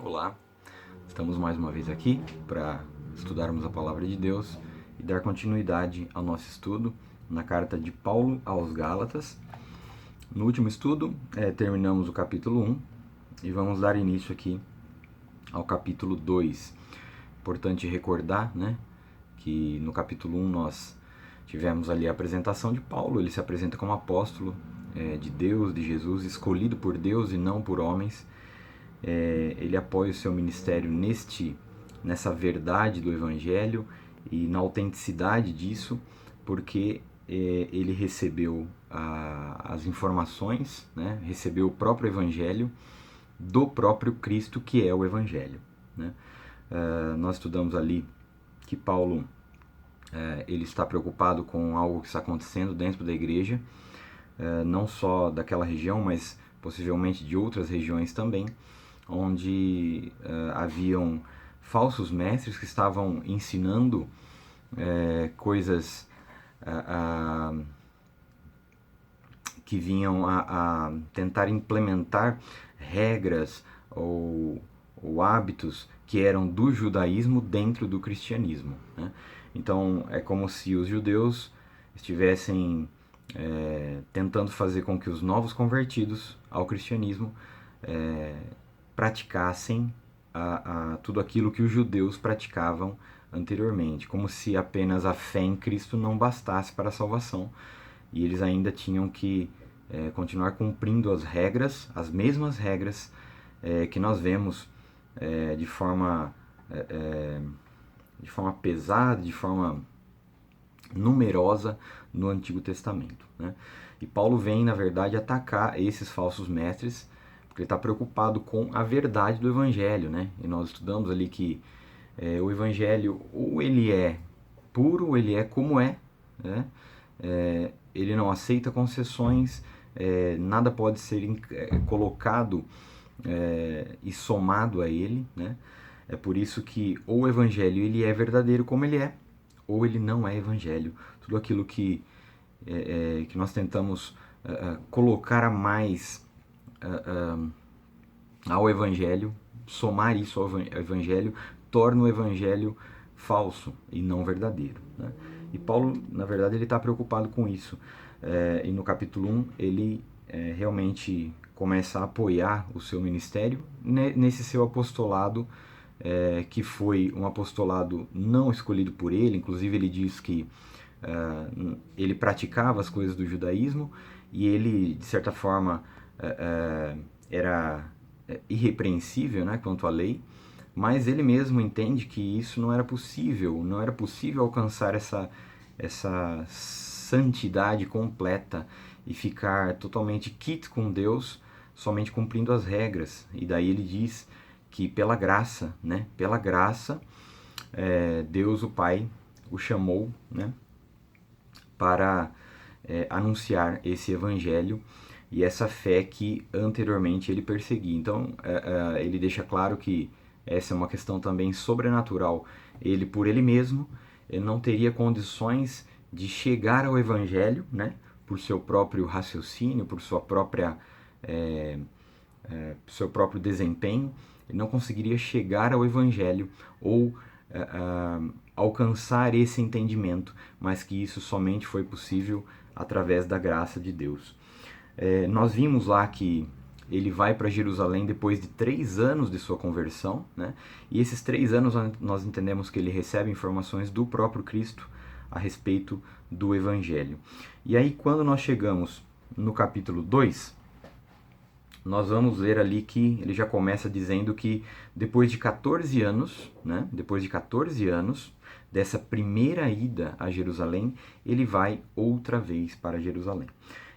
Olá, estamos mais uma vez aqui para estudarmos a Palavra de Deus e dar continuidade ao nosso estudo na carta de Paulo aos Gálatas. No último estudo, terminamos o capítulo 1 e vamos dar início aqui ao capítulo 2. Importante recordar, que no capítulo 1 nós tivemos ali a apresentação de Paulo. Ele se apresenta como apóstolo de Deus, de Jesus, escolhido por Deus e não por homens. Ele apoia o seu ministério nessa verdade do Evangelho e na autenticidade disso, porque ele recebeu as informações, recebeu o próprio Evangelho do próprio Cristo, que é o Evangelho. Nós estudamos ali que Paulo ele está preocupado com algo que está acontecendo dentro da igreja, não só daquela região, mas possivelmente de outras regiões também, onde haviam falsos mestres que estavam ensinando coisas que vinham a tentar implementar regras ou hábitos que eram do judaísmo dentro do cristianismo. Então é como se os judeus estivessem tentando fazer com que os novos convertidos ao cristianismo praticassem tudo aquilo que os judeus praticavam anteriormente, como se apenas a fé em Cristo não bastasse para a salvação, e eles ainda tinham que continuar cumprindo as regras, as mesmas regras que nós vemos de forma pesada, de forma numerosa no Antigo Testamento. E Paulo vem, na verdade, atacar esses falsos mestres, porque ele está preocupado com a verdade do Evangelho, E nós estudamos ali que o Evangelho, ou ele é puro, ou ele é como é, ele não aceita concessões, nada pode ser colocado e somado a ele, É por isso que ou o Evangelho ele é verdadeiro como ele é, ou ele não é Evangelho. Tudo aquilo que nós tentamos colocar a mais ao Evangelho, somar isso ao Evangelho, torna o Evangelho falso e não verdadeiro. E Paulo, na verdade, ele está preocupado com isso. E no capítulo 1, ele realmente começa a apoiar o seu ministério nesse seu apostolado, que foi um apostolado não escolhido por ele. Inclusive ele diz que ele praticava as coisas do judaísmo e ele, de certa forma, era irrepreensível, quanto à lei, mas ele mesmo entende que isso não era possível alcançar essa santidade completa e ficar totalmente quit com Deus somente cumprindo as regras. E daí ele diz que pela graça, Deus o Pai o chamou, para anunciar esse evangelho e essa fé que anteriormente ele perseguia. Então ele deixa claro que essa é uma questão também sobrenatural. Ele, por ele mesmo, ele não teria condições de chegar ao evangelho, por seu próprio raciocínio, por sua própria seu próprio desempenho. Ele não conseguiria chegar ao evangelho ou alcançar esse entendimento, mas que isso somente foi possível através da graça de Deus. Nós vimos lá que ele vai para Jerusalém depois de 3 anos de sua conversão, e esses 3 anos nós entendemos que ele recebe informações do próprio Cristo a respeito do Evangelho. E aí quando nós chegamos no capítulo 2, nós vamos ver ali que ele já começa dizendo que depois de 14 anos, dessa primeira ida a Jerusalém, ele vai outra vez para Jerusalém.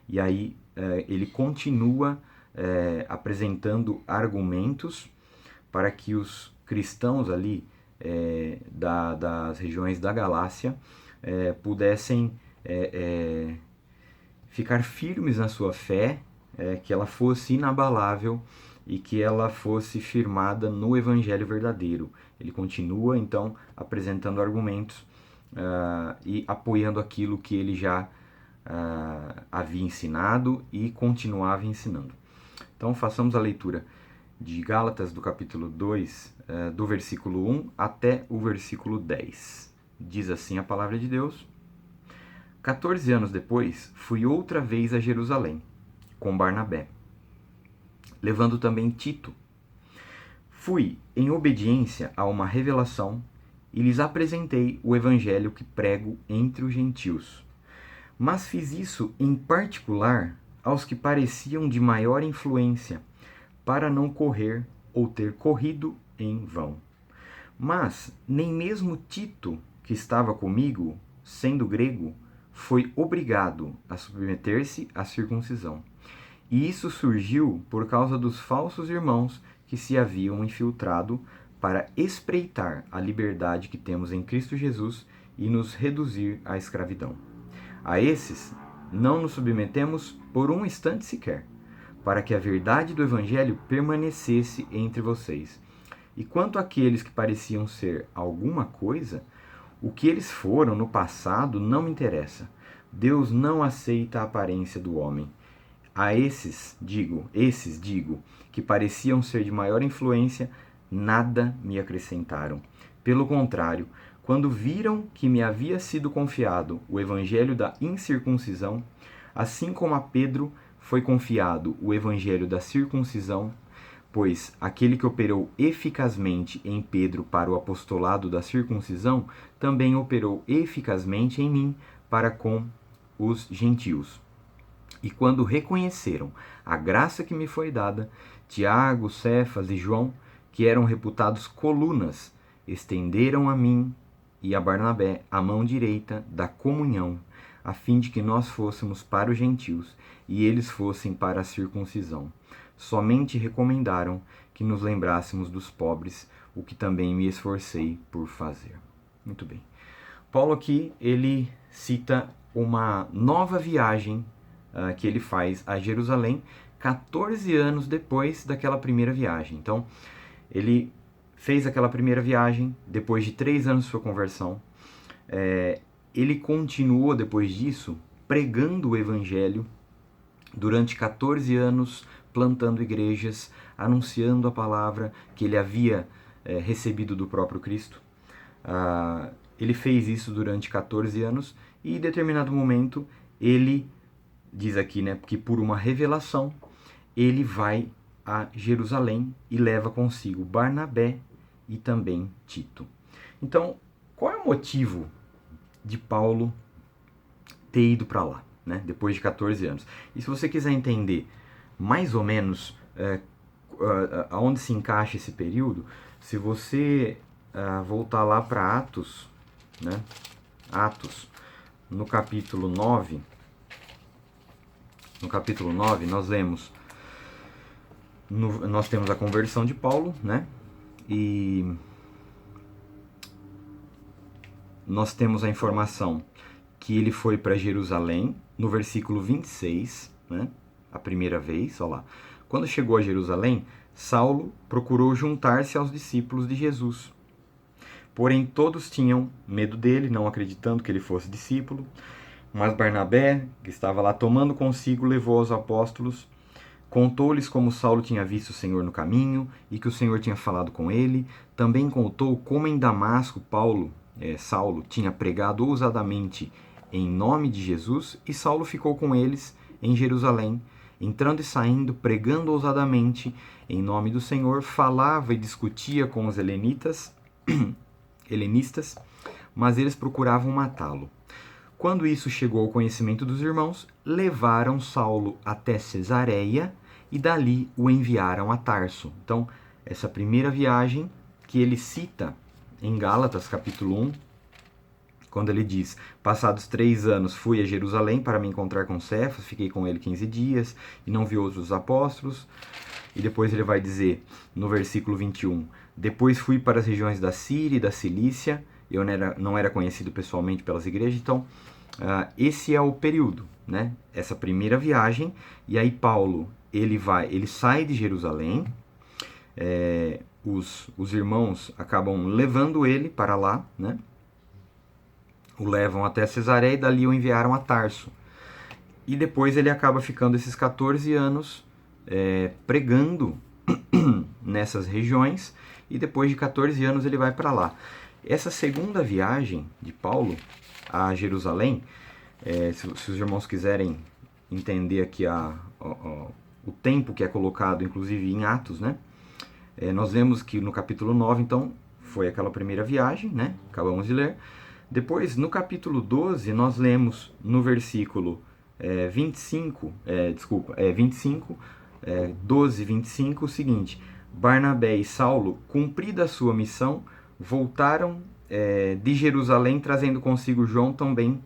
E aí ele continua apresentando argumentos para que os cristãos ali das regiões da Galácia pudessem ficar firmes na sua fé, que ela fosse inabalável e que ela fosse firmada no Evangelho verdadeiro. Ele continua, então, apresentando argumentos e apoiando aquilo que ele já havia ensinado e continuava ensinando. Então, façamos a leitura de Gálatas, do capítulo 2, do versículo 1 até o versículo 10. Diz assim a palavra de Deus: 14 anos depois, fui outra vez a Jerusalém, com Barnabé, levando também Tito. Fui em obediência a uma revelação e lhes apresentei o evangelho que prego entre os gentios. Mas fiz isso em particular aos que pareciam de maior influência, para não correr ou ter corrido em vão. Mas nem mesmo Tito, que estava comigo, sendo grego, foi obrigado a submeter-se à circuncisão. E isso surgiu por causa dos falsos irmãos que se haviam infiltrado para espreitar a liberdade que temos em Cristo Jesus e nos reduzir à escravidão. A esses não nos submetemos por um instante sequer, para que a verdade do Evangelho permanecesse entre vocês. E quanto àqueles que pareciam ser alguma coisa, o que eles foram no passado não me interessa. Deus não aceita a aparência do homem. A esses digo, que pareciam ser de maior influência, nada me acrescentaram. Pelo contrário, quando viram que me havia sido confiado o evangelho da incircuncisão, assim como a Pedro foi confiado o evangelho da circuncisão, pois aquele que operou eficazmente em Pedro para o apostolado da circuncisão, também operou eficazmente em mim para com os gentios. E quando reconheceram a graça que me foi dada, Tiago, Cefas e João, que eram reputados colunas, estenderam a mim e a Barnabé a mão direita da comunhão, a fim de que nós fôssemos para os gentios e eles fossem para a circuncisão. Somente recomendaram que nos lembrássemos dos pobres, o que também me esforcei por fazer. Muito bem. Paulo aqui, ele cita uma nova viagem que ele faz a Jerusalém 14 anos depois daquela primeira viagem. Então, ele fez aquela primeira viagem, depois de 3 anos de sua conversão. Ele continuou, depois disso, pregando o evangelho durante 14 anos, plantando igrejas, anunciando a palavra que ele havia recebido do próprio Cristo. Ele fez isso durante 14 anos e, em determinado momento, ele diz aqui, né, que por uma revelação, ele vai a Jerusalém e leva consigo Barnabé e também Tito. Então, qual é o motivo de Paulo ter ido para lá, né, depois de 14 anos? E se você quiser entender mais ou menos aonde se encaixa esse período, se você voltar lá para Atos, né, Atos, no capítulo 9, nós lemos, nós temos a conversão de Paulo, né? E nós temos a informação que ele foi para Jerusalém, no versículo 26, né? A primeira vez, olha lá. Quando chegou a Jerusalém, Saulo procurou juntar-se aos discípulos de Jesus. Porém, todos tinham medo dele, não acreditando que ele fosse discípulo. Mas Barnabé, que estava lá tomando consigo, levou aos apóstolos, contou-lhes como Saulo tinha visto o Senhor no caminho e que o Senhor tinha falado com ele. Também contou como em Damasco Saulo tinha pregado ousadamente em nome de Jesus, e Saulo ficou com eles em Jerusalém, entrando e saindo, pregando ousadamente em nome do Senhor, falava e discutia com os helenistas, mas eles procuravam matá-lo. Quando isso chegou ao conhecimento dos irmãos, levaram Saulo até Cesareia e dali o enviaram a Tarso. Então, essa primeira viagem que ele cita em Gálatas, capítulo 1, quando ele diz: passados 3 anos fui a Jerusalém para me encontrar com Cefas, fiquei com ele 15 dias e não vi outros apóstolos. E depois ele vai dizer, no versículo 21, depois fui para as regiões da Síria e da Cilícia. Eu não era conhecido pessoalmente pelas igrejas. Então, esse é o período, né? Essa primeira viagem. E aí Paulo, ele sai de Jerusalém. Os irmãos acabam levando ele para lá, né? O levam até Cesareia e dali o enviaram a Tarso. E depois ele acaba ficando esses 14 anos pregando nessas regiões, e depois de 14 anos ele vai para lá. Essa segunda viagem de Paulo a Jerusalém, se os irmãos quiserem entender aqui o tempo que é colocado, inclusive em Atos, né? Nós vemos que no capítulo 9, então, foi aquela primeira viagem, né? Acabamos de ler. Depois, no capítulo 12, nós lemos no versículo 25, 12, 25, o seguinte: Barnabé e Saulo, cumprida a sua missão, voltaram de Jerusalém, trazendo consigo João, também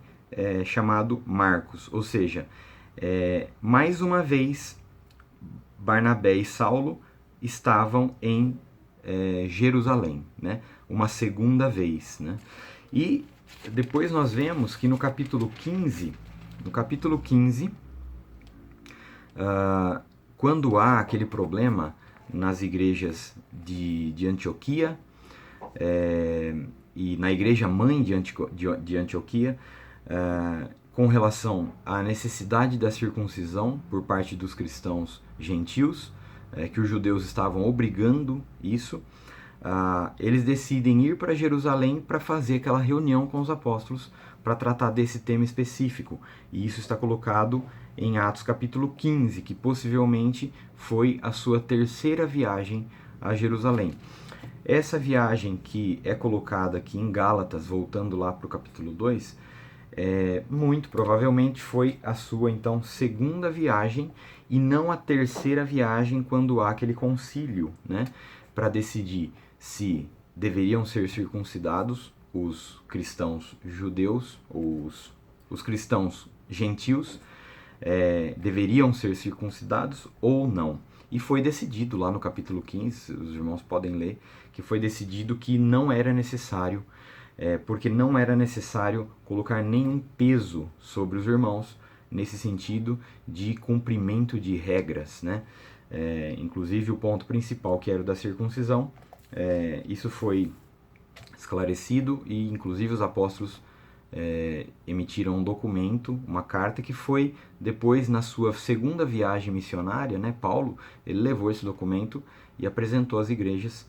chamado Marcos. Ou seja, mais uma vez, Barnabé e Saulo estavam em Jerusalém, né? Uma segunda vez, né? E depois nós vemos que no capítulo 15, quando há aquele problema nas igrejas de Antioquia, e na igreja mãe de Antioquia, com relação à necessidade da circuncisão por parte dos cristãos gentios, que os judeus estavam obrigando isso, eles decidem ir para Jerusalém para fazer aquela reunião com os apóstolos para tratar desse tema específico. E isso está colocado em Atos capítulo 15, que possivelmente foi a sua terceira viagem a Jerusalém. Essa viagem que é colocada aqui em Gálatas, voltando lá para o capítulo 2, muito provavelmente foi a sua, então, segunda viagem, e não a terceira viagem, quando há aquele concílio, né, para decidir se deveriam ser circuncidados os cristãos judeus, os cristãos gentios, deveriam ser circuncidados ou não. E foi decidido lá no capítulo 15, os irmãos podem ler, que foi decidido que não era necessário, porque não era necessário colocar nenhum peso sobre os irmãos, nesse sentido de cumprimento de regras, né? Inclusive o ponto principal, que era o da circuncisão, isso foi esclarecido, e inclusive os apóstolos emitiram um documento, uma carta, que foi depois, na sua segunda viagem missionária, né, Paulo, ele levou esse documento e apresentou às igrejas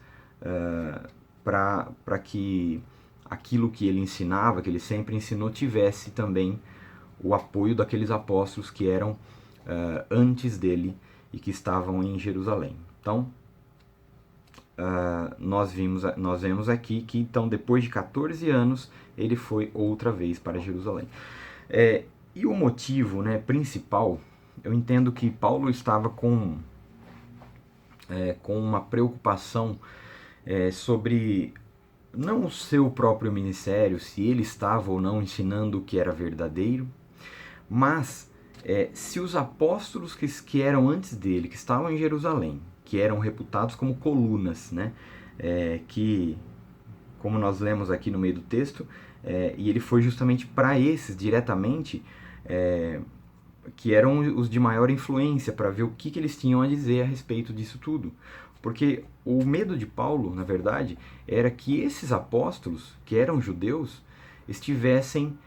para que aquilo que ele ensinava, que ele sempre ensinou, tivesse também o apoio daqueles apóstolos que eram antes dele e que estavam em Jerusalém. Então, nós vemos aqui que, então, depois de 14 anos, ele foi outra vez para Jerusalém. E o motivo, né, principal, eu entendo que Paulo estava com uma preocupação sobre não o seu próprio ministério, se ele estava ou não ensinando o que era verdadeiro, mas se os apóstolos que eram antes dele, que estavam em Jerusalém, que eram reputados como colunas, né, que, como nós lemos aqui no meio do texto, e ele foi justamente para esses diretamente, que eram os de maior influência, para ver o que eles tinham a dizer a respeito disso tudo. Porque o medo de Paulo, na verdade, era que esses apóstolos, que eram judeus, estivessem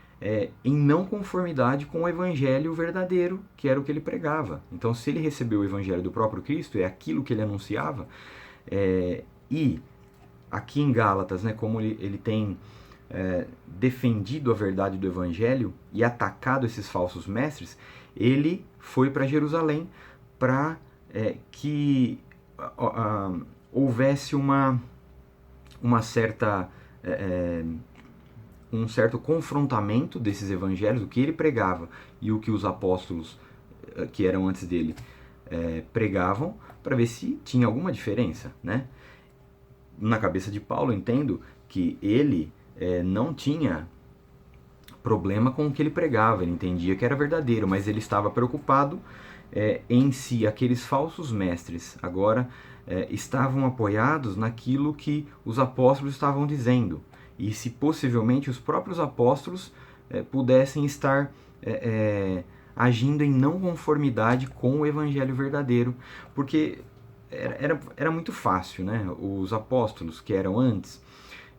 em não conformidade com o evangelho verdadeiro, que era o que ele pregava. Então, se ele recebeu o evangelho do próprio Cristo, é aquilo que ele anunciava, e aqui em Gálatas, né, como ele tem defendido a verdade do evangelho e atacado esses falsos mestres, ele foi para Jerusalém para que houvesse uma certa um certo confrontamento desses evangelhos, o que ele pregava e o que os apóstolos que eram antes dele pregavam, para ver se tinha alguma diferença, né? Na cabeça de Paulo, eu entendo que ele não tinha problema com o que ele pregava, ele entendia que era verdadeiro, mas ele estava preocupado em si. Aqueles falsos mestres agora estavam apoiados naquilo que os apóstolos estavam dizendo, e se possivelmente os próprios apóstolos pudessem estar agindo em não conformidade com o evangelho verdadeiro, porque era muito fácil, né? Os apóstolos que eram antes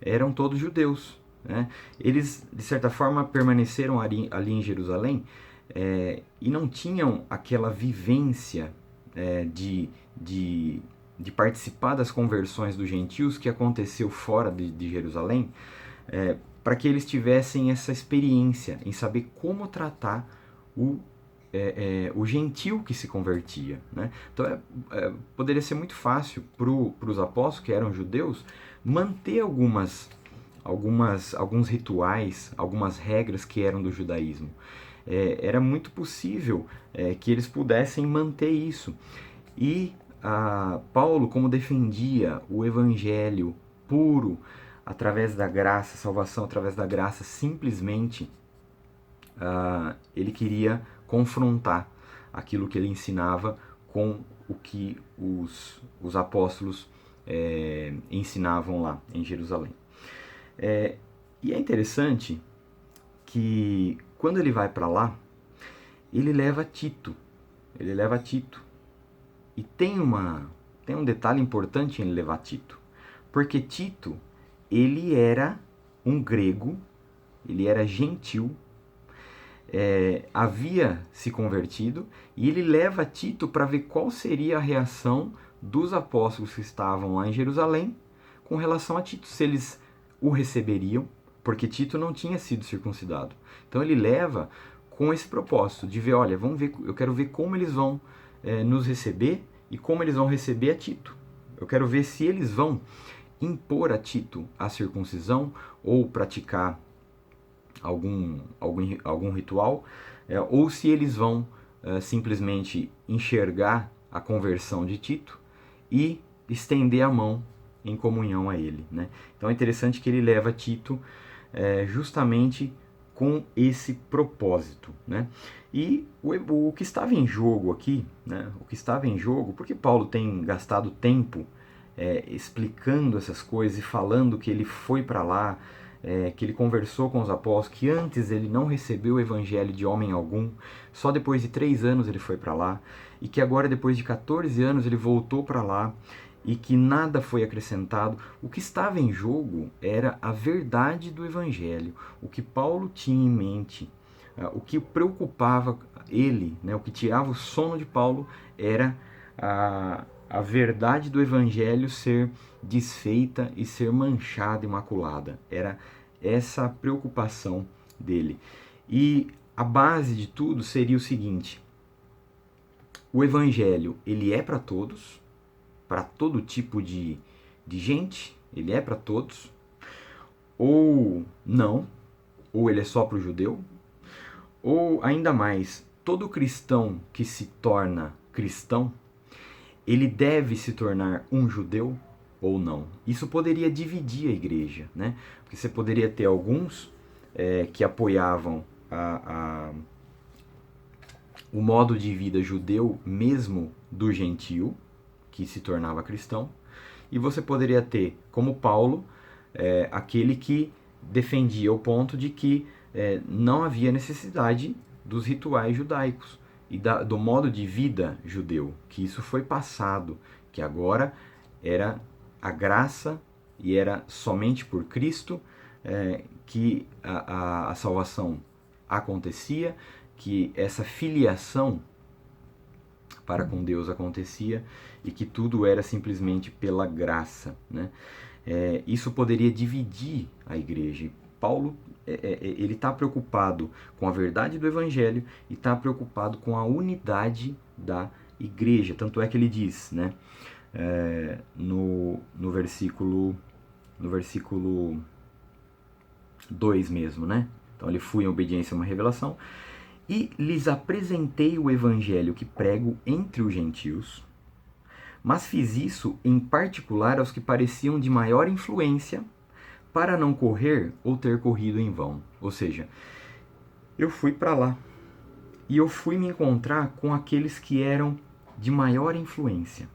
eram todos judeus, né? Eles, de certa forma, permaneceram ali em Jerusalém e não tinham aquela vivência de de participar das conversões dos gentios que aconteceu fora de Jerusalém, para que eles tivessem essa experiência em saber como tratar o gentil que se convertia, né? Então poderia ser muito fácil para os apóstolos, que eram judeus, manter alguns rituais, algumas regras que eram do judaísmo. Era muito possível que eles pudessem manter isso. E Paulo, como defendia o evangelho puro, através da graça, salvação através da graça, simplesmente ele queria confrontar aquilo que ele ensinava com o que os apóstolos ensinavam lá em Jerusalém. E é interessante que quando ele vai para lá, ele leva Tito. E tem um detalhe importante em ele levar Tito. Porque Tito, ele era um grego, ele era gentil, havia se convertido, e ele leva Tito para ver qual seria a reação dos apóstolos que estavam lá em Jerusalém com relação a Tito, se eles o receberiam, porque Tito não tinha sido circuncidado. Então ele leva com esse propósito de ver, olha, vamos ver, eu quero ver como eles vão nos receber e como eles vão receber a Tito. Eu quero ver se eles vão impor a Tito a circuncisão ou praticar algum ritual, ou se eles vão simplesmente enxergar a conversão de Tito e estender a mão em comunhão a ele, né? Então é interessante que ele leva Tito justamente com esse propósito, né? E o que estava em jogo aqui, né? O que estava em jogo, porque Paulo tem gastado tempo explicando essas coisas e falando que ele foi para lá, que ele conversou com os apóstolos, que antes ele não recebeu o evangelho de homem algum, só depois de 3 anos ele foi para lá, e que agora depois de 14 anos ele voltou para lá, e que nada foi acrescentado. O que estava em jogo era a verdade do evangelho, o que Paulo tinha em mente, o que preocupava ele, né, o que tirava o sono de Paulo era a verdade do evangelho ser desfeita e ser manchada e maculada. Era essa a preocupação dele. E a base de tudo seria o seguinte: o evangelho, ele é para todos, para todo tipo de gente, ele é para todos, ou não, ou ele é só para o judeu, ou ainda mais, todo cristão que se torna cristão, ele deve se tornar um judeu ou não. Isso poderia dividir a igreja, né? Porque você poderia ter alguns que apoiavam o modo de vida judeu mesmo do gentio, que se tornava cristão, e você poderia ter, como Paulo, aquele que defendia o ponto de que não havia necessidade dos rituais judaicos e do modo de vida judeu, que isso foi passado, que agora era a graça e era somente por Cristo que a salvação acontecia, que essa filiação para com Deus acontecia e que tudo era simplesmente pela graça, né? Isso poderia dividir a igreja. Paulo ele está preocupado com a verdade do evangelho e está preocupado com a unidade da igreja. Tanto é que ele diz, né, no versículo 2 mesmo, né? Então ele foi em obediência a uma revelação. E lhes apresentei o evangelho que prego entre os gentios, mas fiz isso em particular aos que pareciam de maior influência, para não correr ou ter corrido em vão. Ou seja, eu fui para lá e eu fui me encontrar com aqueles que eram de maior influência,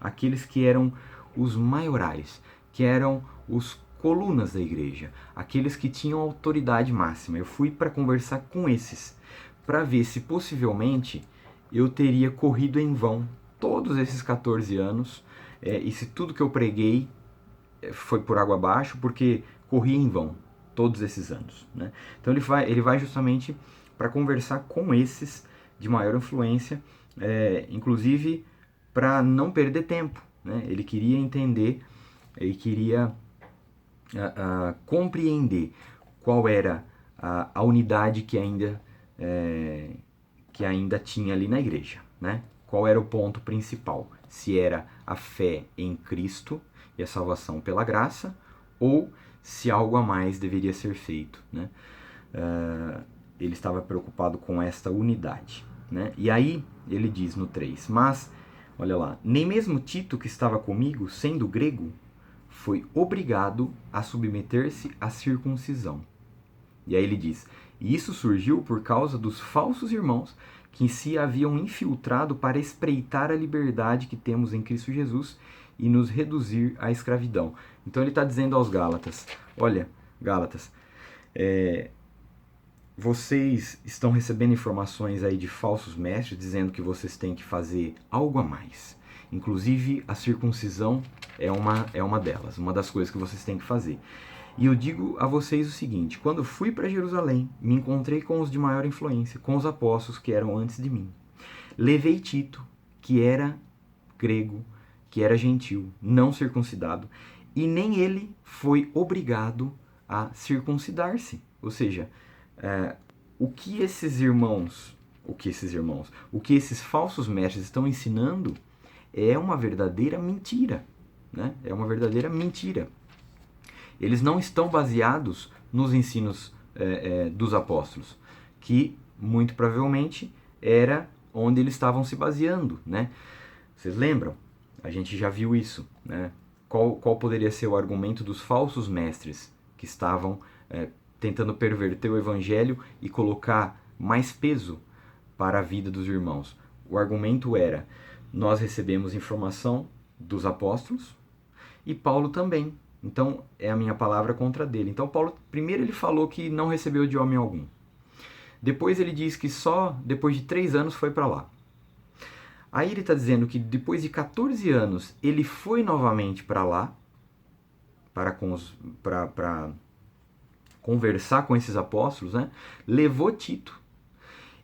aqueles que eram os maiorais, que eram os colunas da igreja, aqueles que tinham autoridade máxima. Eu fui para conversar com esses, para ver se possivelmente eu teria corrido em vão todos esses 14 anos, e se tudo que eu preguei foi por água abaixo, porque corri em vão todos esses anos, né? Então ele vai justamente para conversar com esses de maior influência, inclusive para não perder tempo, né? Ele queria entender, ele queria compreender qual era a unidade que ainda tinha ali na igreja, né? Qual era o ponto principal? Se era a fé em Cristo e a salvação pela graça, ou se algo a mais deveria ser feito, né? Ele estava preocupado com esta unidade, né? E aí ele diz no 3, mas, olha lá, nem mesmo Tito, que estava comigo, sendo grego, foi obrigado a submeter-se à circuncisão. E aí ele diz, e isso surgiu por causa dos falsos irmãos que se haviam infiltrado para espreitar a liberdade que temos em Cristo Jesus e nos reduzir à escravidão. Então ele está dizendo aos Gálatas, olha, Gálatas, vocês estão recebendo informações aí de falsos mestres dizendo que vocês têm que fazer algo a mais. Inclusive a circuncisão é uma delas, uma das coisas que vocês têm que fazer. E eu digo a vocês o seguinte, quando fui para Jerusalém, me encontrei com os de maior influência, com os apóstolos que eram antes de mim. Levei Tito, que era grego, que era gentil, não circuncidado, e nem ele foi obrigado a circuncidar-se. Ou seja, o que esses falsos mestres estão ensinando é uma verdadeira mentira, né? É uma verdadeira mentira. Eles não estão baseados nos ensinos dos apóstolos, que muito provavelmente era onde eles estavam se baseando, né? Vocês lembram? A gente já viu isso, né? Qual poderia ser o argumento dos falsos mestres que estavam tentando perverter o evangelho e colocar mais peso para a vida dos irmãos? O argumento era, nós recebemos informação dos apóstolos e Paulo também. Então, é a minha palavra contra dele. Então, Paulo, primeiro ele falou que não recebeu de homem algum. Depois ele diz que só depois de 3 anos foi para lá. Aí ele está dizendo que depois de 14 anos ele foi novamente para lá, para conversar com esses apóstolos, né? Levou Tito.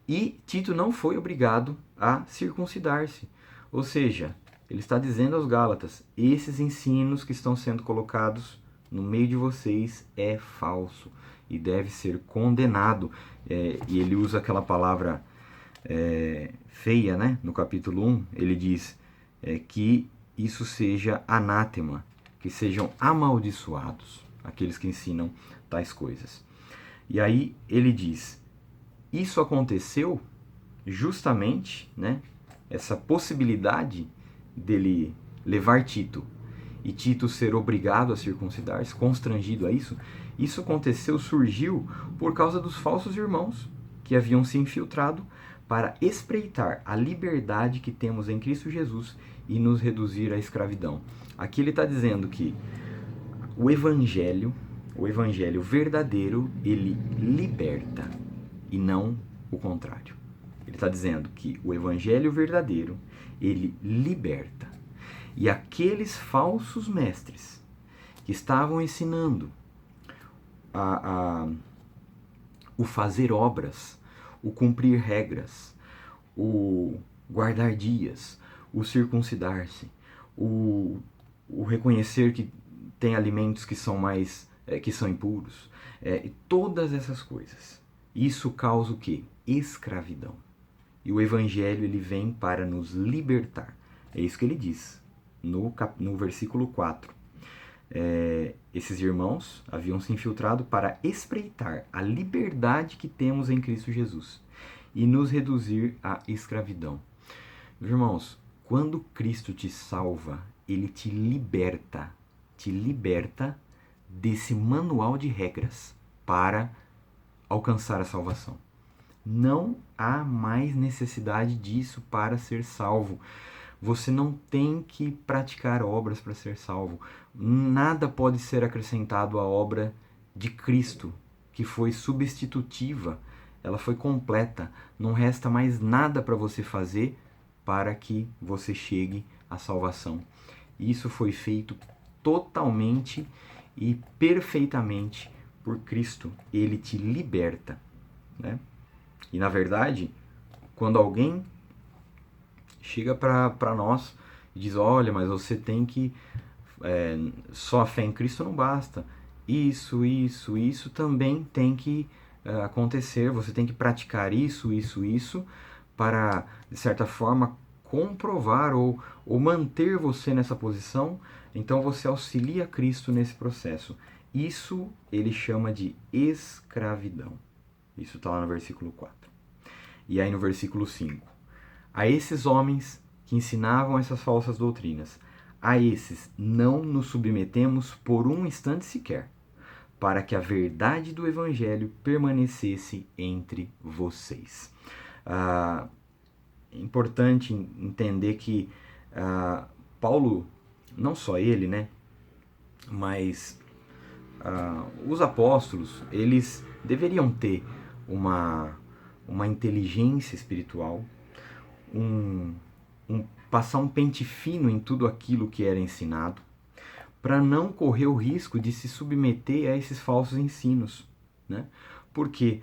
E Tito não foi obrigado a circuncidar-se. Ou seja, ele está dizendo aos Gálatas, esses ensinos que estão sendo colocados no meio de vocês é falso e deve ser condenado. E ele usa aquela palavra feia, né? No capítulo 1, ele diz que isso seja anátema, que sejam amaldiçoados, aqueles que ensinam tais coisas. E aí ele diz, isso aconteceu justamente, né? Essa possibilidade dele levar Tito e Tito ser obrigado a circuncidar-se, constrangido a isso, isso surgiu por causa dos falsos irmãos que haviam se infiltrado para espreitar a liberdade que temos em Cristo Jesus e nos reduzir à escravidão. Aqui ele está dizendo que o evangelho verdadeiro, ele liberta e não o contrário. Ele está dizendo que o evangelho verdadeiro, ele liberta. E aqueles falsos mestres que estavam ensinando o fazer obras, o cumprir regras, o guardar dias, o circuncidar-se, o reconhecer que tem alimentos que são que são impuros, e todas essas coisas. Isso causa o quê? Escravidão. E o evangelho ele vem para nos libertar. É isso que ele diz no versículo 4. Esses irmãos haviam se infiltrado para espreitar a liberdade que temos em Cristo Jesus e nos reduzir à escravidão. Meus irmãos, quando Cristo te salva, ele te liberta desse manual de regras para alcançar a salvação. Não há mais necessidade disso para ser salvo. Você não tem que praticar obras para ser salvo. Nada pode ser acrescentado à obra de Cristo, que foi substitutiva. Ela foi completa. Não resta mais nada para você fazer para que você chegue à salvação. Isso foi feito totalmente e perfeitamente por Cristo. Ele te liberta, né? E na verdade, quando alguém chega para nós e diz, olha, mas você tem que, só a fé em Cristo não basta. Isso também tem que acontecer, você tem que praticar isso, para, de certa forma, comprovar ou manter você nessa posição. Então você auxilia Cristo nesse processo. Isso ele chama de escravidão. Isso está lá no versículo 4. E aí no versículo 5. A esses homens que ensinavam essas falsas doutrinas, a esses não nos submetemos por um instante sequer, para que a verdade do Evangelho permanecesse entre vocês. É importante entender que Paulo, não só ele, né, mas os apóstolos, eles deveriam ter uma inteligência espiritual, passar um pente fino em tudo aquilo que era ensinado, para não correr o risco de se submeter a esses falsos ensinos, né? Porque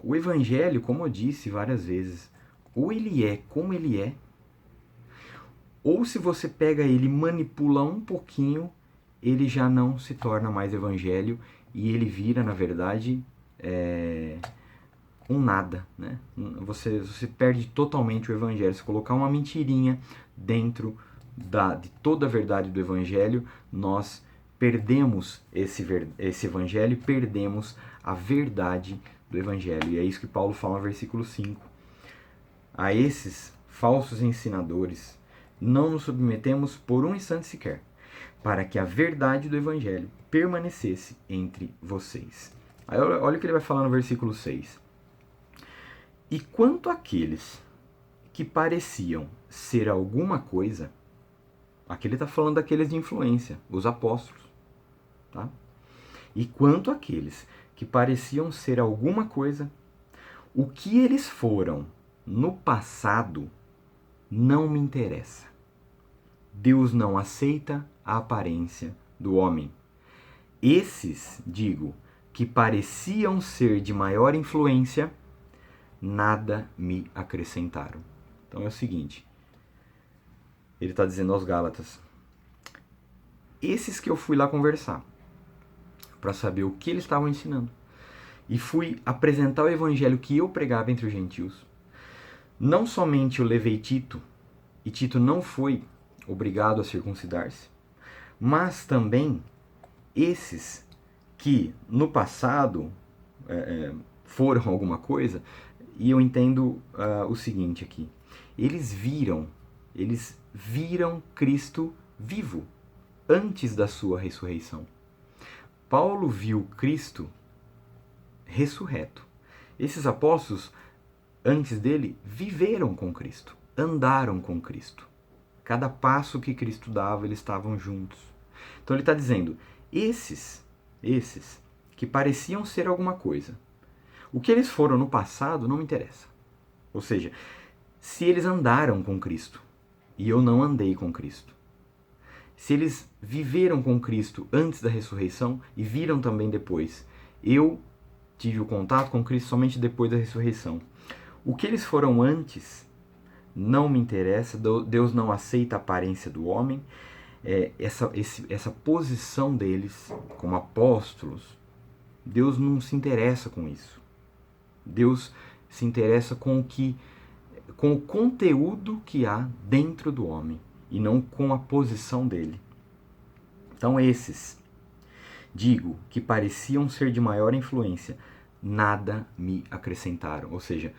o Evangelho, como eu disse várias vezes, ou ele é como ele é, ou se você pega ele e manipula um pouquinho, ele já não se torna mais Evangelho e ele vira, na verdade, um nada, né? Você perde totalmente o Evangelho. Se colocar uma mentirinha dentro de toda a verdade do Evangelho, nós perdemos esse Evangelho, perdemos a verdade do Evangelho. E é isso que Paulo fala no versículo 5. A esses falsos ensinadores não nos submetemos por um instante sequer, para que a verdade do Evangelho permanecesse entre vocês. Aí olha o que ele vai falar no versículo 6. E quanto àqueles que pareciam ser alguma coisa, aqui ele está falando daqueles de influência, os apóstolos. Tá? E quanto àqueles que pareciam ser alguma coisa, o que eles foram no passado não me interessa. Deus não aceita a aparência do homem. Esses, digo, que pareciam ser de maior influência, nada me acrescentaram. Então é o seguinte, ele está dizendo aos Gálatas, esses que eu fui lá conversar, para saber o que eles estavam ensinando, e fui apresentar o evangelho que eu pregava entre os gentios, não somente eu levei Tito, e Tito não foi obrigado a circuncidar-se, mas também esses que no passado foram alguma coisa, e eu entendo o seguinte aqui, eles viram Cristo vivo antes da sua ressurreição. Paulo viu Cristo ressurreto. Esses apóstolos, antes dele, viveram com Cristo, andaram com Cristo. Cada passo que Cristo dava, eles estavam juntos. Então ele está dizendo, esses que pareciam ser alguma coisa, o que eles foram no passado não me interessa. Ou seja, se eles andaram com Cristo e eu não andei com Cristo, se eles viveram com Cristo antes da ressurreição e viram também depois, eu tive o contato com Cristo somente depois da ressurreição. O que eles foram antes não me interessa, Deus não aceita a aparência do homem, essa posição deles como apóstolos, Deus não se interessa com isso. Deus se interessa com o conteúdo que há dentro do homem e não com a posição dele. Então esses, digo, que pareciam ser de maior influência, nada me acrescentaram. Ou seja,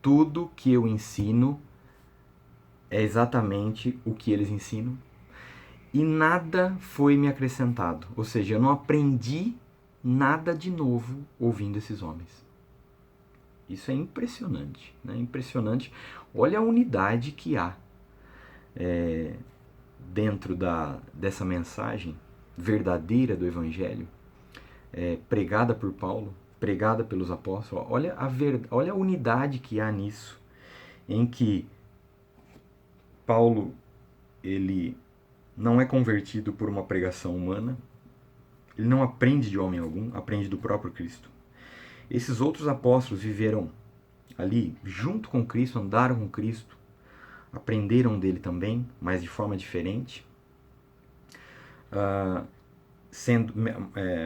tudo que eu ensino é exatamente o que eles ensinam e nada foi me acrescentado. Ou seja, eu não aprendi nada de novo ouvindo esses homens. Isso é impressionante, né? Impressionante. Olha a unidade que há dentro dessa mensagem verdadeira do Evangelho, pregada por Paulo, pregada pelos apóstolos. Olha a unidade que há nisso, em que Paulo ele não é convertido por uma pregação humana, ele não aprende de homem algum, aprende do próprio Cristo. Esses outros apóstolos viveram ali junto com Cristo, andaram com Cristo, aprenderam dele também, mas de forma diferente.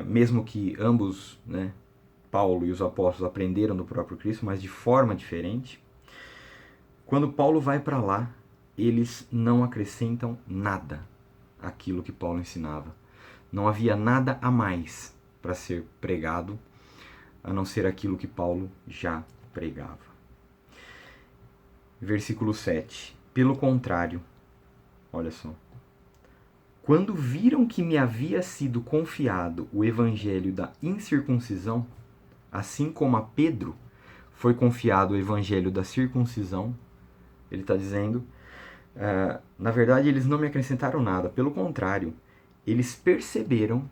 Mesmo que ambos, né, Paulo e os apóstolos, aprenderam do próprio Cristo, mas de forma diferente. Quando Paulo vai para lá, eles não acrescentam nada àquilo que Paulo ensinava. Não havia nada a mais para ser pregado, a não ser aquilo que Paulo já pregava. Versículo 7. Pelo contrário, olha só. Quando viram que me havia sido confiado o evangelho da incircuncisão, assim como a Pedro foi confiado o evangelho da circuncisão, ele está dizendo, na verdade eles não me acrescentaram nada, pelo contrário, eles perceberam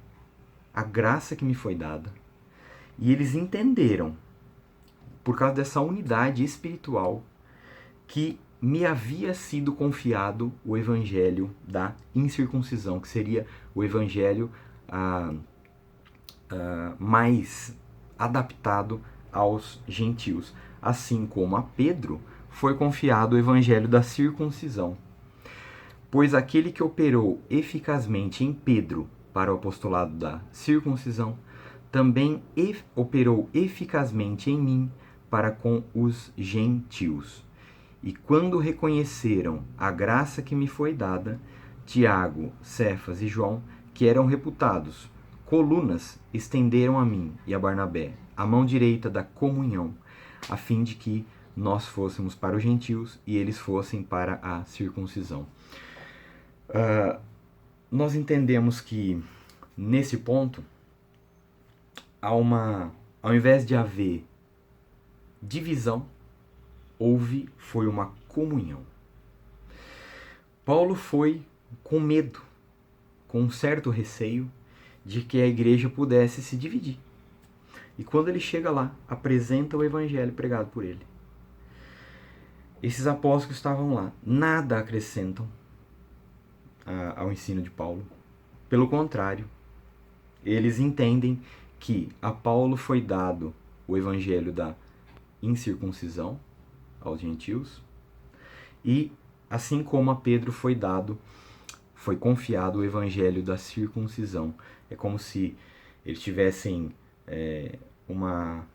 a graça que me foi dada e eles entenderam, por causa dessa unidade espiritual, que me havia sido confiado o evangelho da incircuncisão, que seria o evangelho mais adaptado aos gentios, assim como a Pedro foi confiado o evangelho da circuncisão. Pois aquele que operou eficazmente em Pedro para o apostolado da circuncisão, também operou eficazmente em mim para com os gentios. E quando reconheceram a graça que me foi dada, Tiago, Cefas e João, que eram reputados colunas, estenderam a mim e a Barnabé a mão direita da comunhão, a fim de que nós fôssemos para os gentios e eles fossem para a circuncisão. Nós entendemos que, nesse ponto, ao invés de haver divisão, foi uma comunhão. Paulo foi com medo, com um certo receio de que a igreja pudesse se dividir. E quando ele chega lá, apresenta o evangelho pregado por ele. Esses apóstolos que estavam lá nada acrescentam ao ensino de Paulo. Pelo contrário, eles entendem que a Paulo foi dado o evangelho da incircuncisão aos gentios, e assim como a Pedro foi confiado o evangelho da circuncisão. É como se eles tivessem uma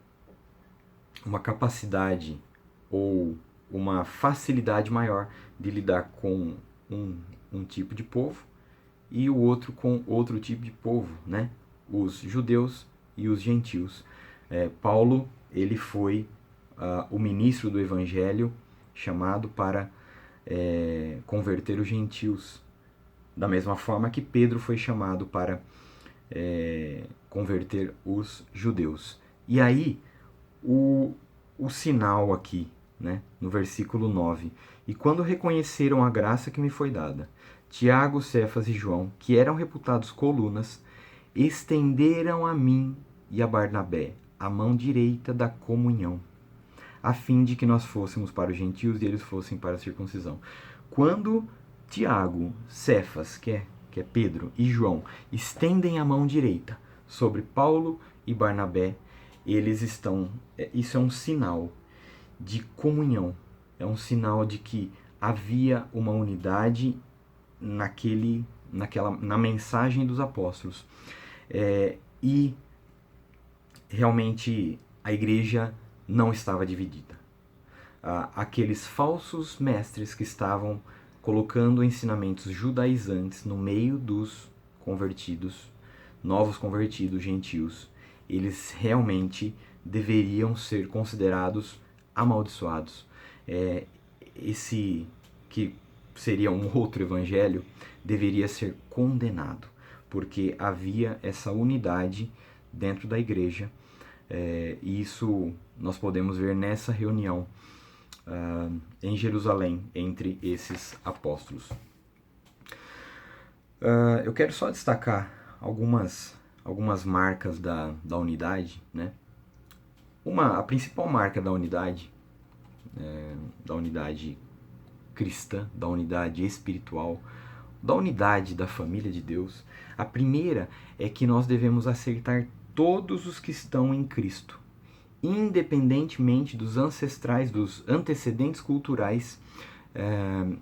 capacidade ou uma facilidade maior de lidar com um tipo de povo e o outro com outro tipo de povo, né? Os judeus e os gentios. Paulo, ele foi o ministro do evangelho chamado para converter os gentios, da mesma forma que Pedro foi chamado para converter os judeus. E aí, o sinal aqui, né, no versículo 9. E quando reconheceram a graça que me foi dada, Tiago, Cefas e João, que eram reputados colunas, estenderam a mim e a Barnabé a mão direita da comunhão, a fim de que nós fôssemos para os gentios e eles fossem para a circuncisão. Quando Tiago, Cefas, que é Pedro, e João estendem a mão direita sobre Paulo e Barnabé, eles estão... Isso é um sinal de comunhão, é um sinal de que havia uma unidade na mensagem dos apóstolos. E realmente a igreja não estava dividida. Aqueles falsos mestres que estavam colocando ensinamentos judaizantes no meio dos convertidos, novos convertidos, gentios, eles realmente deveriam ser considerados amaldiçoados. Esse que seria um outro evangelho deveria ser condenado, porque havia essa unidade dentro da igreja, e isso nós podemos ver nessa reunião em Jerusalém entre esses apóstolos. Eu quero só destacar algumas marcas da unidade, né? A principal marca da unidade cristã, da unidade espiritual, da unidade da família de Deus. A primeira é que nós devemos aceitar todos os que estão em Cristo, independentemente dos ancestrais, dos antecedentes culturais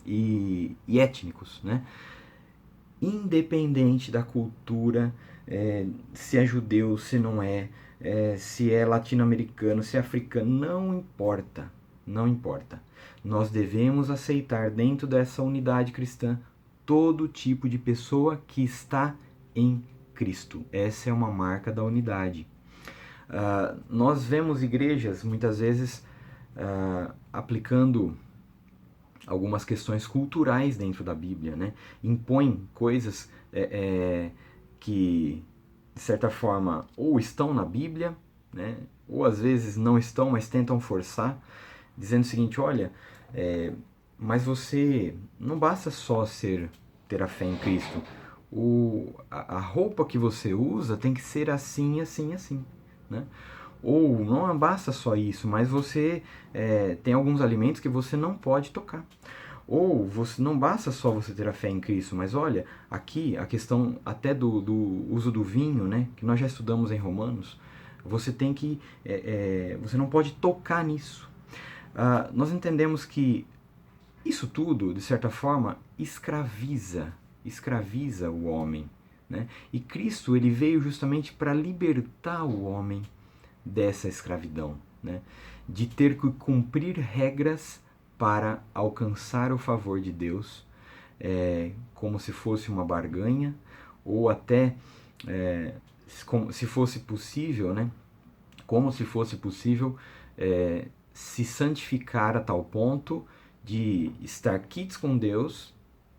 e étnicos, né? Independente da cultura, se é judeu, se não é, se é latino-americano, se é africano, não importa, não importa. Nós devemos aceitar dentro dessa unidade cristã todo tipo de pessoa que está em Cristo. Essa é uma marca da unidade. Nós vemos igrejas, muitas vezes, aplicando algumas questões culturais dentro da Bíblia, né? Impõem coisas que, de certa forma, ou estão na Bíblia, né? Ou às vezes não estão, mas tentam forçar, dizendo o seguinte: olha, mas você não basta só ter a fé em Cristo. A roupa que você usa tem que ser assim, assim, assim, né? Ou não basta só isso, mas você tem alguns alimentos que você não pode tocar. Ou você não basta só você ter a fé em Cristo, mas olha, aqui a questão até do uso do vinho, né, que nós já estudamos em Romanos, você tem que, você não pode tocar nisso. Nós entendemos que isso tudo, de certa forma, escraviza o homem, né? E Cristo, ele veio justamente para libertar o homem dessa escravidão, né? De ter que cumprir regras para alcançar o favor de Deus, como se fosse uma barganha, ou até como se fosse possível, né? Como se fosse possível se santificar a tal ponto de estar quites com Deus,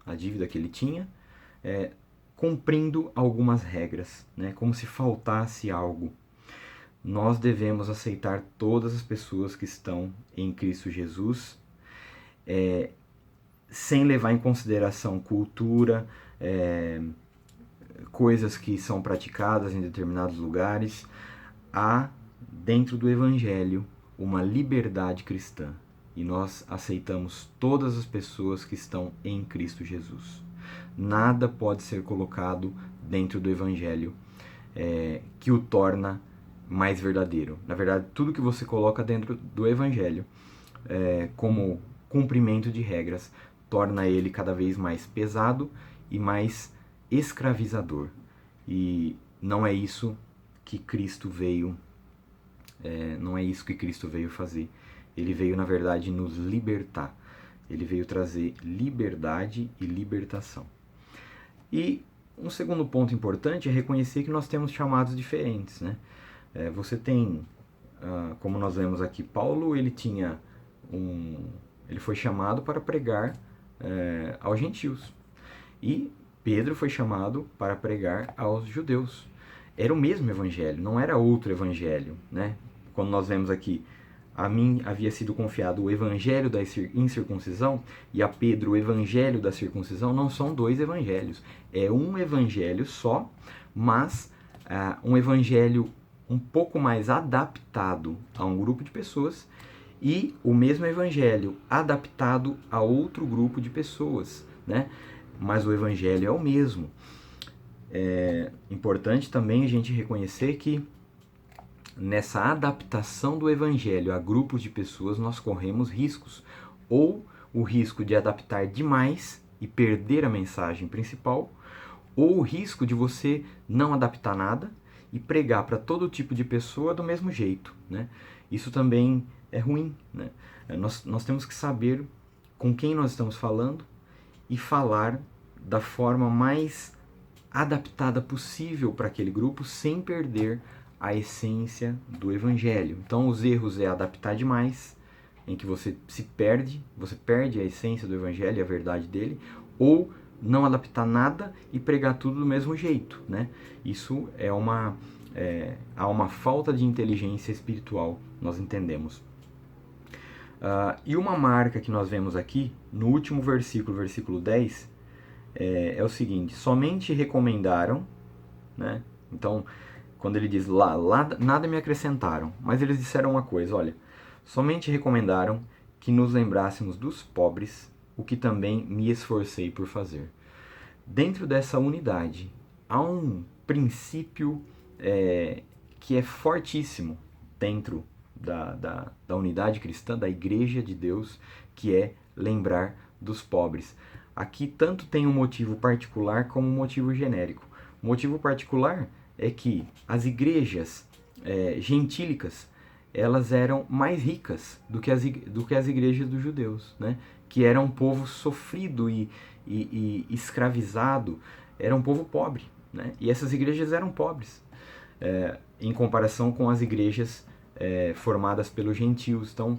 a dívida que ele tinha, cumprindo algumas regras, né? Como se faltasse algo. Nós devemos aceitar todas as pessoas que estão em Cristo Jesus, sem levar em consideração cultura, coisas que são praticadas em determinados lugares. Há, dentro do Evangelho, uma liberdade cristã. E nós aceitamos todas as pessoas que estão em Cristo Jesus. Nada pode ser colocado dentro do Evangelho que o torna mais verdadeiro. Na verdade, tudo que você coloca dentro do Evangelho como cumprimento de regras torna ele cada vez mais pesado e mais escravizador. E não é isso que Cristo veio fazer. Ele veio, na verdade, nos libertar. Ele veio trazer liberdade e libertação. E um segundo ponto importante é reconhecer que nós temos chamados diferentes, né? Você tem, como nós vemos aqui, Paulo, ele foi chamado para pregar aos gentios. E Pedro foi chamado para pregar aos judeus. Era o mesmo evangelho, não era outro evangelho, né? Quando nós vemos aqui, a mim havia sido confiado o evangelho da incircuncisão e a Pedro o evangelho da circuncisão, não são dois evangelhos. É um evangelho só, mas um evangelho um pouco mais adaptado a um grupo de pessoas e o mesmo evangelho adaptado a outro grupo de pessoas, né? Mas o evangelho é o mesmo. É importante também a gente reconhecer que nessa adaptação do evangelho a grupos de pessoas nós corremos riscos. Ou o risco de adaptar demais e perder a mensagem principal, ou o risco de você não adaptar nada e pregar para todo tipo de pessoa do mesmo jeito, né? Isso também é ruim, né? Nós temos que saber com quem nós estamos falando e falar da forma mais adaptada possível para aquele grupo, sem perder a essência do evangelho. Então, os erros é adaptar demais, em que você perde a essência do evangelho, a verdade dele, ou não adaptar nada e pregar tudo do mesmo jeito, né? Isso há uma falta de inteligência espiritual, nós entendemos. E uma marca que nós vemos aqui, no último versículo, versículo 10, é o seguinte: somente recomendaram, né? Então, quando ele diz lá, nada me acrescentaram, mas eles disseram uma coisa, olha, somente recomendaram que nos lembrássemos dos pobres, o que também me esforcei por fazer. Dentro dessa unidade, há um princípio que é fortíssimo dentro da unidade cristã, da igreja de Deus, que é lembrar dos pobres. Aqui tanto tem um motivo particular como um motivo genérico. O motivo particular é que as igrejas gentílicas, elas eram mais ricas do que as igrejas dos judeus, né? Que era um povo sofrido e escravizado, era um povo pobre, né? E essas igrejas eram pobres, em comparação com as igrejas formadas pelos gentios. Então,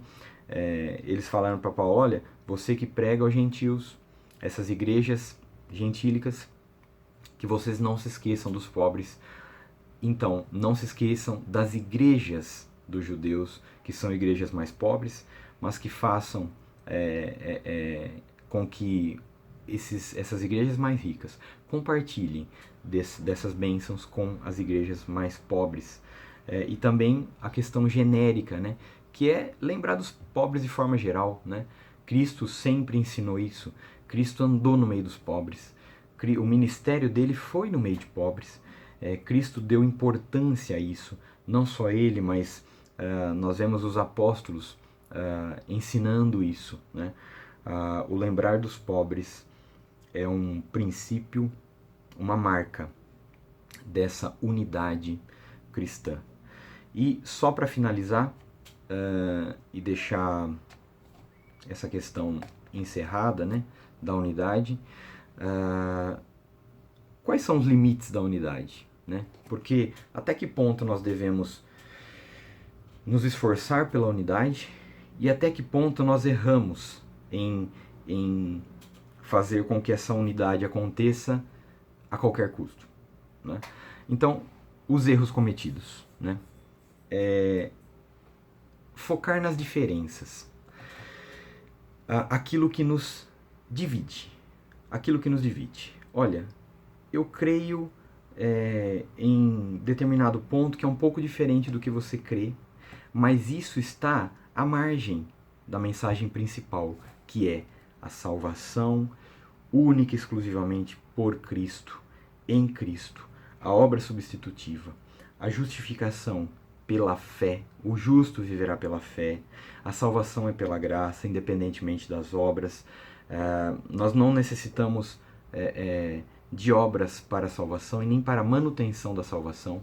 eles falaram para Paulo, olha, você que prega aos gentios, essas igrejas gentílicas, que vocês não se esqueçam dos pobres. Então, não se esqueçam das igrejas dos judeus, que são igrejas mais pobres, mas que façam com que essas igrejas mais ricas compartilhem dessas bênçãos com as igrejas mais pobres. E também a questão genérica, né? Que é lembrar dos pobres de forma geral, né? Cristo sempre ensinou isso. Cristo andou no meio dos pobres. O ministério dele foi no meio de pobres. Cristo deu importância a isso. Não só ele, mas nós vemos os apóstolos ensinando isso, né? O lembrar dos pobres é um princípio, uma marca dessa unidade cristã. E só para finalizar e deixar essa questão encerrada, né, da unidade, quais são os limites da unidade, né? Porque até que ponto nós devemos nos esforçar pela unidade e até que ponto nós erramos em fazer com que essa unidade aconteça a qualquer custo, né? Então, os erros cometidos, né? Focar nas diferenças, aquilo que nos divide, Olha, eu creio em determinado ponto que é um pouco diferente do que você crê, mas isso está à margem da mensagem principal, que é a salvação única e exclusivamente por Cristo, em Cristo, a obra substitutiva, a justificação pela fé, o justo viverá pela fé, a salvação é pela graça, independentemente das obras. Nós não necessitamos de obras para a salvação e nem para a manutenção da salvação.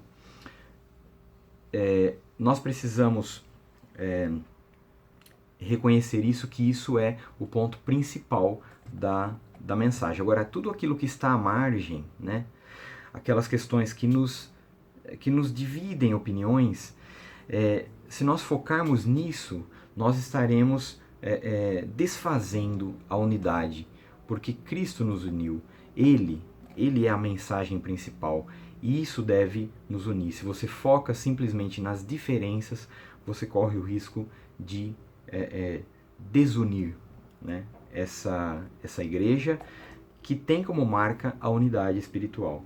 Nós precisamos reconhecer isso, que isso é o ponto principal da mensagem. Agora, tudo aquilo que está à margem, né, aquelas questões que nos dividem opiniões, se nós focarmos nisso, nós estaremos desfazendo a unidade, porque Cristo nos uniu, Ele é a mensagem principal, e isso deve nos unir. Se você foca simplesmente nas diferenças, você corre o risco de desunir, né, essa igreja que tem como marca a unidade espiritual.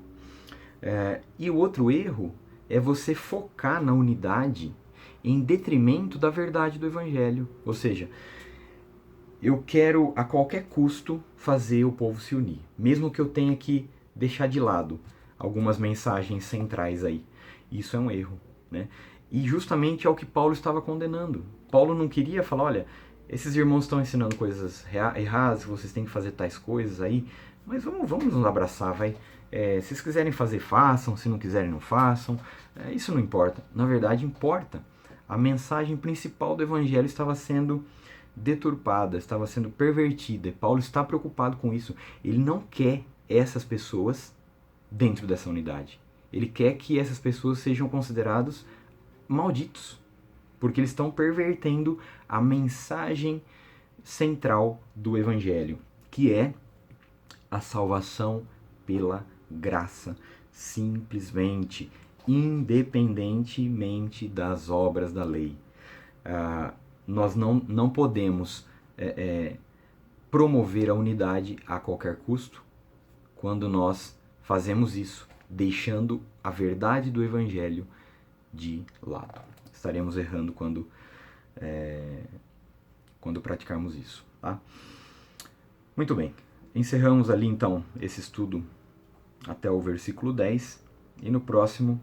E o outro erro é você focar na unidade em detrimento da verdade do Evangelho. Ou seja, eu quero a qualquer custo fazer o povo se unir, mesmo que eu tenha que deixar de lado algumas mensagens centrais aí. Isso é um erro, né? E justamente é o que Paulo estava condenando. Paulo não queria falar, olha, esses irmãos estão ensinando coisas erradas, vocês têm que fazer tais coisas aí, mas vamos nos abraçar, vai. Se vocês quiserem fazer, façam, se não quiserem, não façam. Isso não importa. Na verdade, importa. A mensagem principal do Evangelho estava sendo deturpada, estava sendo pervertida. Paulo está preocupado com isso. Ele não quer essas pessoas dentro dessa unidade. Ele quer que essas pessoas sejam considerados malditos, porque eles estão pervertendo a mensagem central do Evangelho, que é a salvação pela graça, simplesmente, independentemente das obras da lei. Nós não podemos promover a unidade a qualquer custo quando nós fazemos isso, deixando a verdade do Evangelho de lado. Estaremos errando quando praticarmos isso, tá? Muito bem, encerramos ali então esse estudo até o versículo 10 e no próximo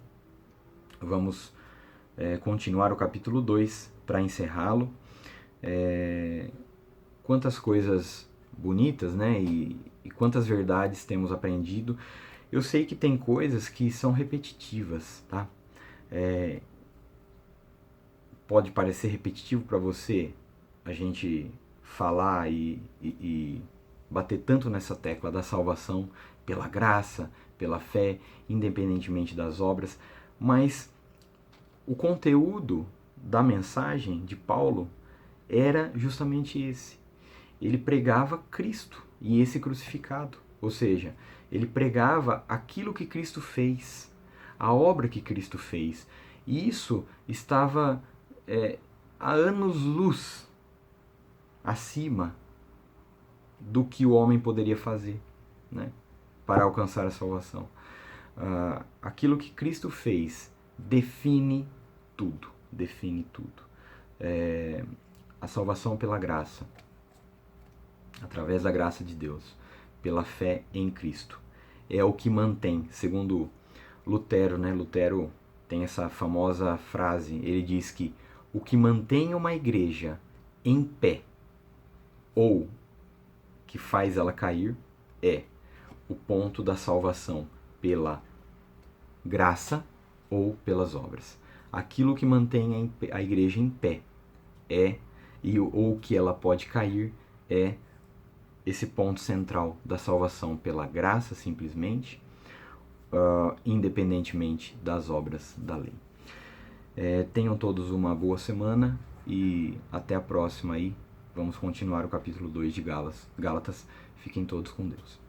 vamos continuar o capítulo 2 para encerrá-lo. Quantas coisas bonitas, né? E quantas verdades temos aprendido. Eu sei que tem coisas que são repetitivas, tá? Pode parecer repetitivo para você a gente falar e bater tanto nessa tecla da salvação pela graça, pela fé, independentemente das obras, mas o conteúdo da mensagem de Paulo era justamente esse. Ele pregava Cristo e esse crucificado, ou seja, ele pregava aquilo que Cristo fez, a obra que Cristo fez. E isso estava a anos-luz acima do que o homem poderia fazer, né, para alcançar a salvação. Aquilo que Cristo fez define tudo, define tudo. A salvação pela graça, através da graça de Deus, pela fé em Cristo, é o que mantém, segundo Lutero, né? Lutero tem essa famosa frase, ele diz que o que mantém uma igreja em pé ou que faz ela cair é o ponto da salvação pela graça ou pelas obras. Aquilo que mantém a igreja em pé ou que ela pode cair é esse ponto central da salvação pela graça simplesmente, independentemente das obras da lei. Tenham todos uma boa semana e até a próxima aí. Vamos continuar o capítulo 2 de Gálatas. Fiquem todos com Deus.